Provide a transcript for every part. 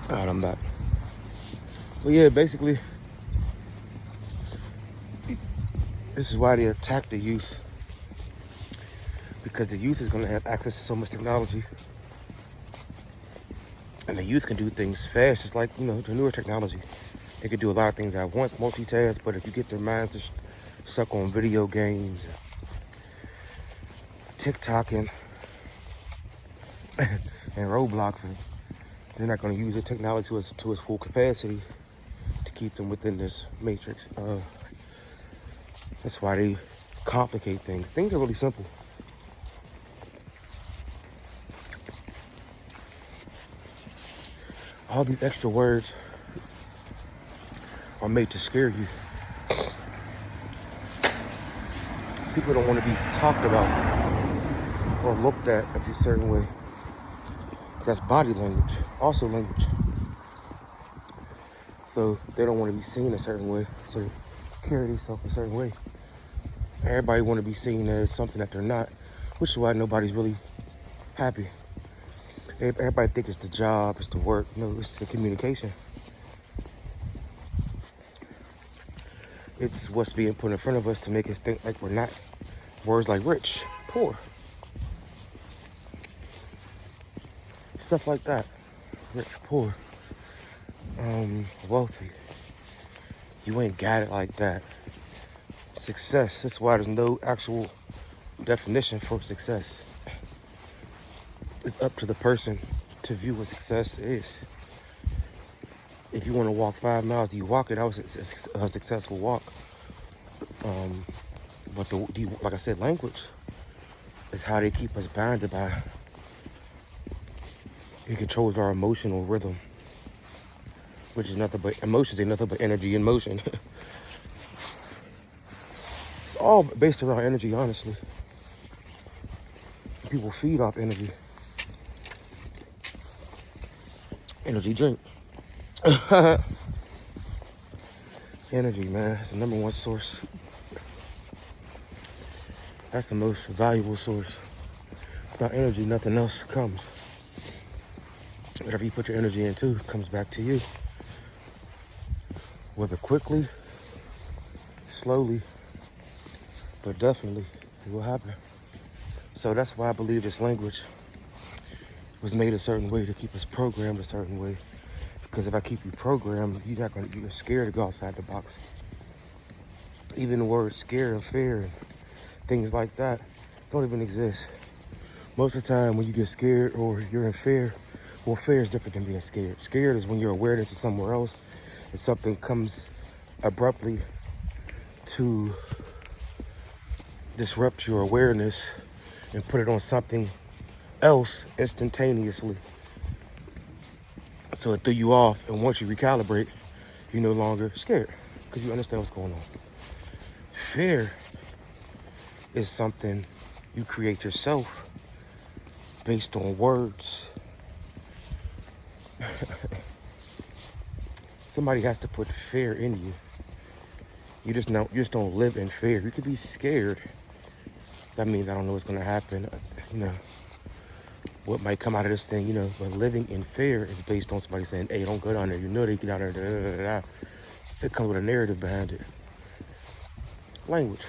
All right, I'm back. Well, yeah, basically, this is why they attack the youth. Because the youth is going to have access to so much technology. And the youth can do things fast. It's like, the newer technology. They can do a lot of things at once, multitask. But if you get their minds just stuck on video games, TikTok, and Roblox, and they're not going to use the technology to its full capacity to keep them within this matrix. That's why they complicate things. Things are really simple. All these extra words are made to scare you. People don't want to be talked about or looked at a certain way. That's body language, also language. So they don't want to be seen a certain way, so they carry themselves a certain way. Everybody want to be seen as something that they're not, which is why nobody's really happy. Everybody think it's the job, it's the work, it's the communication. It's what's being put in front of us to make us think like we're not. Words like rich, poor, stuff like that. Rich, poor, wealthy. You ain't got it like that. Success, that's why there's no actual definition for success. It's up to the person to view what success is. If you want to walk 5 miles, you walk it. That was a successful walk. But like I said, language is how they keep us bounded by. It controls our emotional rhythm, which is nothing but emotions, ain't nothing but energy in motion. It's all based around energy, honestly. People feed off energy. Energy drink. Energy, man, that's the number one source. That's the most valuable source. Without energy, nothing else comes. Whatever you put your energy into comes back to you. Whether quickly, slowly, but definitely it will happen. So that's why I believe this language was made a certain way to keep us programmed a certain way. Because if I keep you programmed, you're scared to go outside the box. Even the words scare and fear and things like that don't even exist. Most of the time when you get scared or you're in fear, well, fear is different than being scared. Scared is when your awareness is somewhere else and something comes abruptly to disrupt your awareness and put it on something else instantaneously. So it threw you off, and once you recalibrate, you're no longer scared because you understand what's going on. Fear is something you create yourself based on words. Somebody has to put fear in you. You just don't live in fear. You could be scared. That means I don't know what's gonna happen. What might come out of this thing, but living in fear is based on somebody saying, hey, don't go down there. You know they get down there. Da, da, da, da. It comes with a narrative behind it. Language.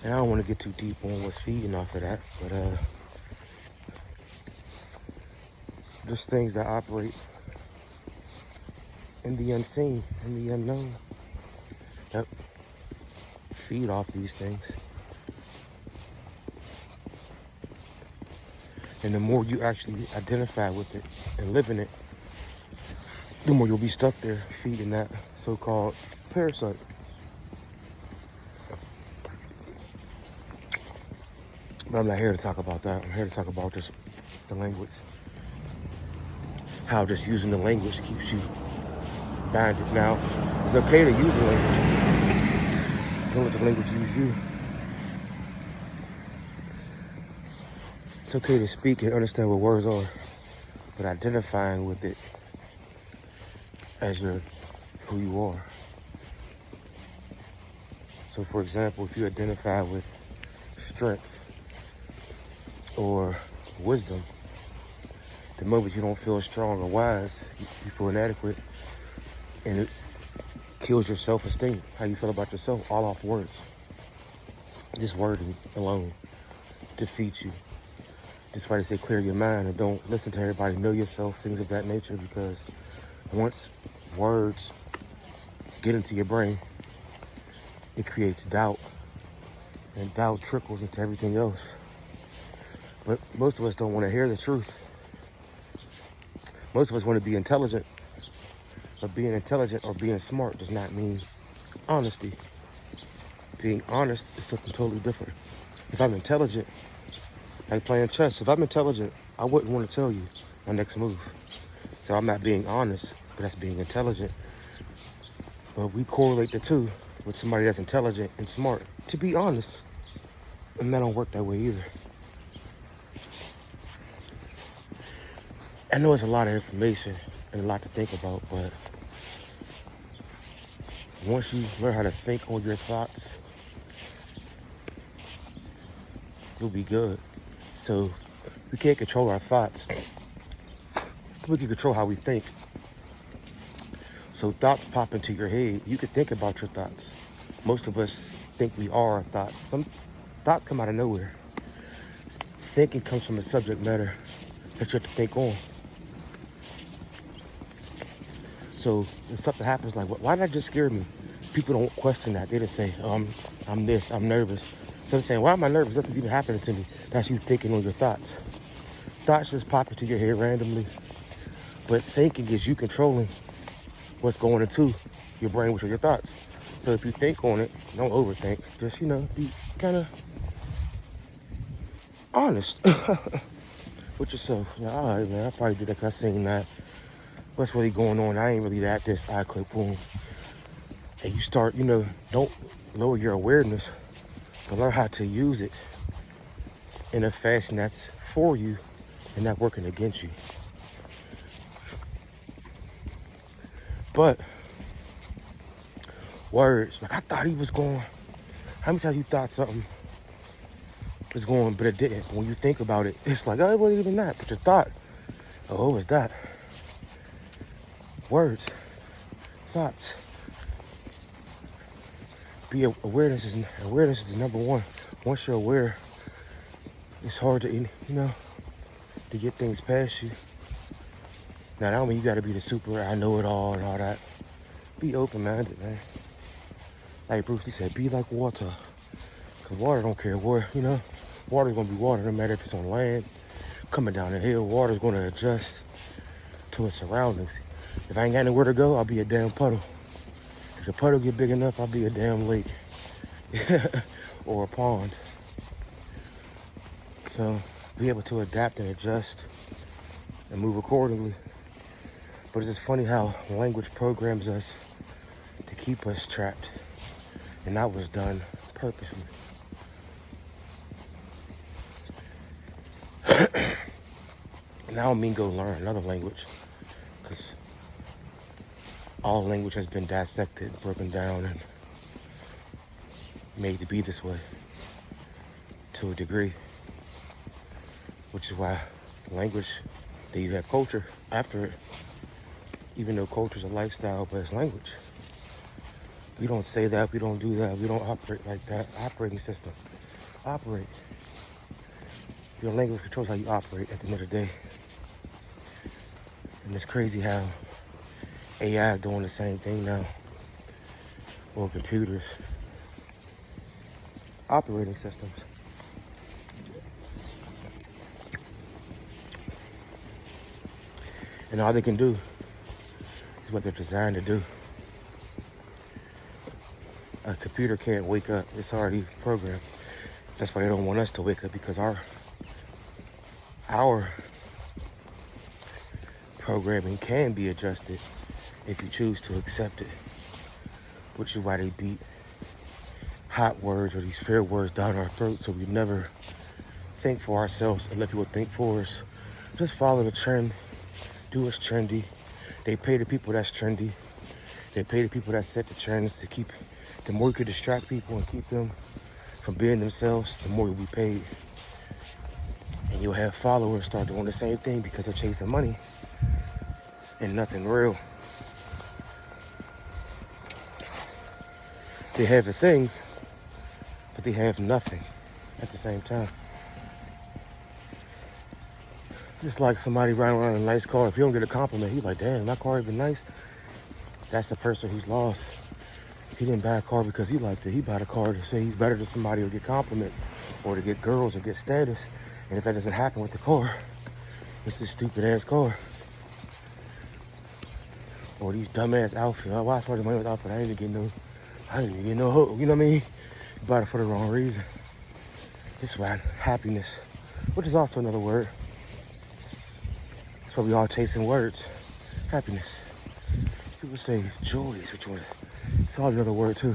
And I don't want to get too deep on what's feeding off of that, but there's things that operate in the unseen, in the unknown. Yep. Feed off these things. And the more you actually identify with it and live in it, the more you'll be stuck there feeding that so-called parasite. But I'm not here to talk about that. I'm here to talk about just the language. How just using the language keeps you bounded. Now, it's okay to use the language. Don't let the language use you. It's okay to speak and understand what words are, but identifying with it as who you are. So, for example, if you identify with strength or wisdom, The moment you don't feel strong or wise, you feel inadequate, and it kills your self-esteem. How you feel about yourself, all off words. Just wording alone defeats you. That's why they say clear your mind and don't listen to everybody. Know yourself, things of that nature, because once words get into your brain, it creates doubt, and doubt trickles into everything else. But most of us don't want to hear the truth. Most of us want to be intelligent, but being intelligent or being smart does not mean honesty. Being honest is something totally different. If I'm intelligent, like playing chess, if I'm intelligent, I wouldn't want to tell you my next move. So I'm not being honest, but that's being intelligent. But we correlate the two with somebody that's intelligent and smart, to be honest. And that don't work that way either. I know it's a lot of information and a lot to think about, but once you learn how to think on your thoughts, you'll be good. So we can't control our thoughts. We can control how we think. So thoughts pop into your head. You can think about your thoughts. Most of us think we are our thoughts. Some thoughts come out of nowhere. Thinking comes from a subject matter that you have to think on. So when something happens like, why did that just scare me? People don't question that. They just say, I'm this, I'm nervous. So they're saying, why am I nervous? Nothing's even happening to me. That's you thinking on your thoughts. Thoughts just pop into your head randomly. But thinking is you controlling what's going into your brain, which are your thoughts. So if you think on it, don't overthink. Just, be kind of honest with yourself. Like, all right, man, I probably did that because I seen that. What's really going on? I ain't really that. This, I click, boom. And you start, don't lower your awareness, but learn how to use it in a fashion that's for you and not working against you. But words, like I thought he was going. How many times you thought something was going, but it didn't? When you think about it, it's like, oh, it wasn't even that. But you thought, oh, it was that. Words, thoughts. Awareness is number one. Once you're aware, it's hard to, to get things past you. Now, that don't mean you got to be the super, I know it all and all that. Be open-minded, man. Like Bruce Lee said, be like water. Because water don't care where, water's going to be water, no matter if it's on land, coming down the hill. Water's going to adjust to its surroundings. If I ain't got nowhere to go, I'll be a damn puddle. If the puddle get big enough, I'll be a damn lake or a pond. So be able to adapt and adjust and move accordingly. But it's just funny how language programs us to keep us trapped. And that was done purposely. And I don't mean go learn another language, because all language has been dissected, broken down, and made to be this way to a degree. Which is why language, that you have culture after it. Even though culture is a lifestyle, but it's language. We don't say that, we don't do that, we don't operate like that. Operating system. Operate. Your language controls how you operate at the end of the day. And it's crazy how AI is doing the same thing now. Or computers. Operating systems. And all they can do is what they're designed to do. A computer can't wake up. It's already programmed. That's why they don't want us to wake up, because our programming can be adjusted if you choose to accept it. Which is why they beat hot words or these fear words down our throats, so we never think for ourselves and let people think for us. Just follow the trend. Do what's trendy. They pay the people that's trendy. They pay the people that set the trends to keep. The more you can distract people and keep them from being themselves, the more you'll be paid. And you'll have followers start doing the same thing because they're chasing money and nothing real. They have the things, but they have nothing at the same time. Just like somebody riding around in a nice car. If you don't get a compliment, you're like, damn, my car even nice. That's the person who's lost. He didn't buy a car because he liked it. He bought a car to say he's better than somebody or get compliments or to get girls or get status. And if that doesn't happen with the car, it's this stupid ass car. Or these dumbass outfits. Why I spent money with outfit? I didn't even get no hook. You know what I mean? You bought it for the wrong reason. This is why happiness, which is also another word. That's why we all chasing words. Happiness. People say joy is which one is. It's all another word too.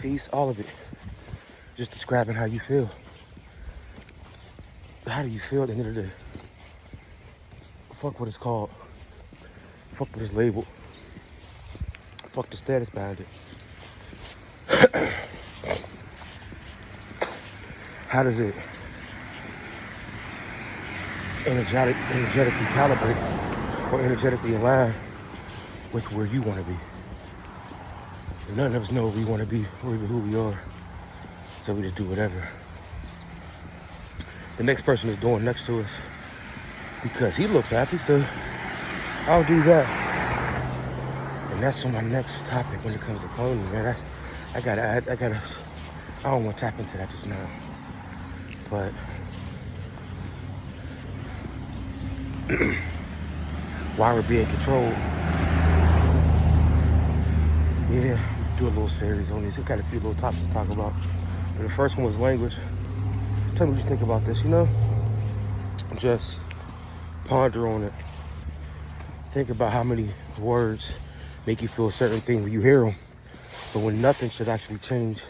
Peace, all of it. Just describing how you feel. How do you feel at the end of the day? Fuck what it's called. Fuck what it's labeled. Fuck the status behind it. How does it energetically calibrate or energetically align with where you want to be? None of us know where we want to be or even who we are. So we just do whatever the next person is doing next to us because he looks happy, so I'll do that. And that's on my next topic when it comes to cloning, man. I don't want to tap into that just now. But why we're being controlled. Yeah, do a little series on these. I got a few little topics to talk about. But the first one was language. Tell me what you think about this, you know? Just ponder on it. Think about how many words make you feel a certain thing when you hear them. But when nothing should actually change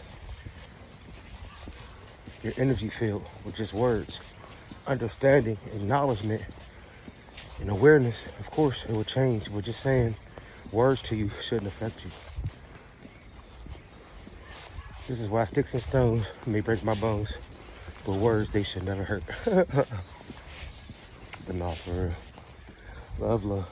your energy field with just words. Understanding, acknowledgement, and awareness, of course, it will change. But just saying words to you shouldn't affect you. This is why sticks and stones may break my bones, but words, they should never hurt. But no, for real. Love, love.